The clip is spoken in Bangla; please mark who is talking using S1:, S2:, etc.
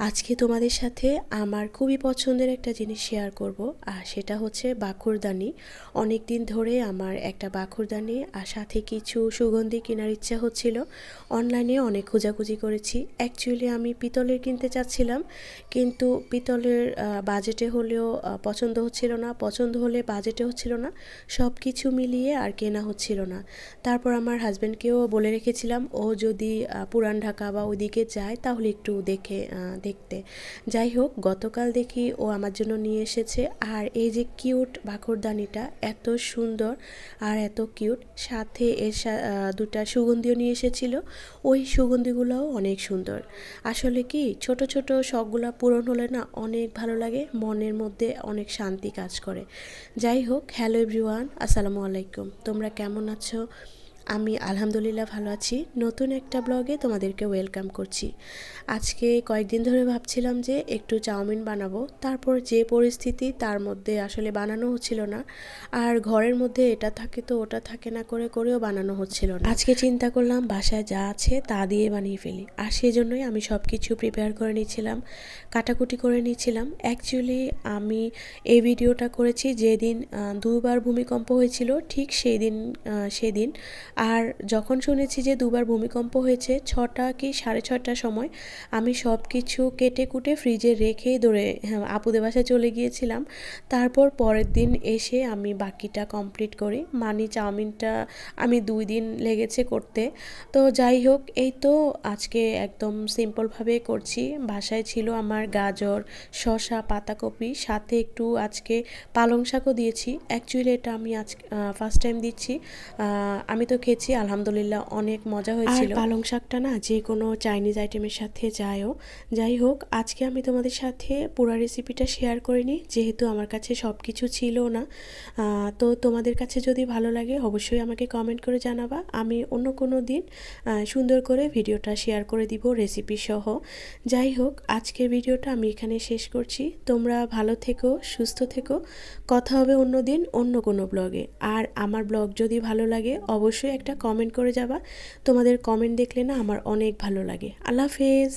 S1: আজকে তোমাদের সাথে আমার খুবই পছন্দের একটা জিনিস শেয়ার করব, আর সেটা হচ্ছে বাখুরদানি। অনেক দিন ধরে আমার একটা বাখুরদানি আর সাথে কিছু সুগন্ধি কেনার ইচ্ছা হচ্ছিল। অনলাইনে অনেক খোঁজাখুঁজি করেছি। অ্যাকচুয়ালি আমি পিতলের কিনতে চাচ্ছিলাম, কিন্তু পিতলের বাজেটে হলেও পছন্দ হচ্ছিল না, পছন্দ হলে বাজেটে হচ্ছিল না, সব কিছু মিলিয়ে আর কেনা হচ্ছিল না। তারপর আমার হাজব্যান্ডকেও বলে রেখেছিলাম, ও যদি পুরান ঢাকা বা ওইদিকে যায় তাহলে একটু দেখতে। যাই হোক, গতকাল দেখি ও আমার জন্য নিয়ে এসেছে। আর এই যে কিউট বাখরদানিটা, এত সুন্দর আর এত কিউট, সাথে দুটা সুগন্ধিও নিয়ে এসেছিল। ওই সুগন্ধিগুলোও অনেক সুন্দর। আসলে কি, ছোট ছোট শখগুলো পূরণ হলে না অনেক ভালো লাগে, মনের মধ্যে অনেক শান্তি কাজ করে। যাই হোক, হ্যালো এভরিওয়ান, আসসালামু আলাইকুম। তোমরা কেমন আছো? আমি আলহামদুলিল্লাহ ভালো আছি। নতুন একটা ব্লগে তোমাদেরকে ওয়েলকাম করছি। আজকে কয়েকদিন ধরে ভাবছিলাম যে একটু চাউমিন বানাবো, তারপর যে পরিস্থিতি তার মধ্যে আসলে বানানো হচ্ছিল না। আর ঘরের মধ্যে এটা থাকে তো ওটা থাকে না, করেও বানানো হচ্ছিল না। আজকে চিন্তা করলাম বাসায় যা আছে তা দিয়ে বানিয়ে ফেলি, আর সেজন্যই আমি সব কিছু প্রিপেয়ার করে নিয়েছিলাম, কাটাকুটি করে নিয়েছিলাম। অ্যাকচুয়ালি আমি এই ভিডিওটা করেছি যেদিন দুবার ভূমিকম্প হয়েছিল, ঠিক সেদিন। আর যখন শুনেছি যে দুবার ভূমিকম্প হয়েছে, 6টা কি 6:30টার সময়, আমি সব কিছু কেটে কুটে ফ্রিজে রেখেই আপুদের বাসায় চলে গিয়েছিলাম। তারপর পরের দিন এসে আমি বাকিটা কমপ্লিট করি। চাউমিনটা আমি 2 দিন লেগেছে করতে। তো যাই হোক, এই তো আজকে একদম সিম্পলভাবে করছি। বাসায় ছিল আমার গাজর, শসা, পাতাকপি, সাথে একটু আজকে পালং শাকও দিয়েছি। অ্যাকচুয়ালি এটা আমি আজ ফার্স্ট টাইম দিচ্ছি। আমি তো খেয়েছি, আলহামদুলিল্লাহ অনেক মজা হয়েছিল। আর পালং শাকটা না যে কোনো চাইনিজ আইটেমের সাথে যায়ও। যাই হোক, আজকে আমি তোমাদের সাথে পুরো রেসিপিটা শেয়ার করিনি, যেহেতু আমার কাছে সব কিছু ছিল না। তো তোমাদের কাছে যদি ভালো লাগে অবশ্যই আমাকে কমেন্ট করে জানাবা। আমি অন্য কোনো দিন সুন্দর করে ভিডিওটা শেয়ার করে দিব রেসিপি সহ। যাই হোক, আজকের ভিডিওটা আমি এখানে শেষ করছি। তোমরা ভালো থেকো, সুস্থ থেকো। কথা হবে অন্য দিন অন্য কোনো ব্লগে। আর আমার ব্লগ যদি ভালো লাগে অবশ্যই একটা কমেন্ট করে যাবা। তোমাদের কমেন্ট দেখলে না আমার অনেক ভালো লাগে। আল্লাহ হাফেজ।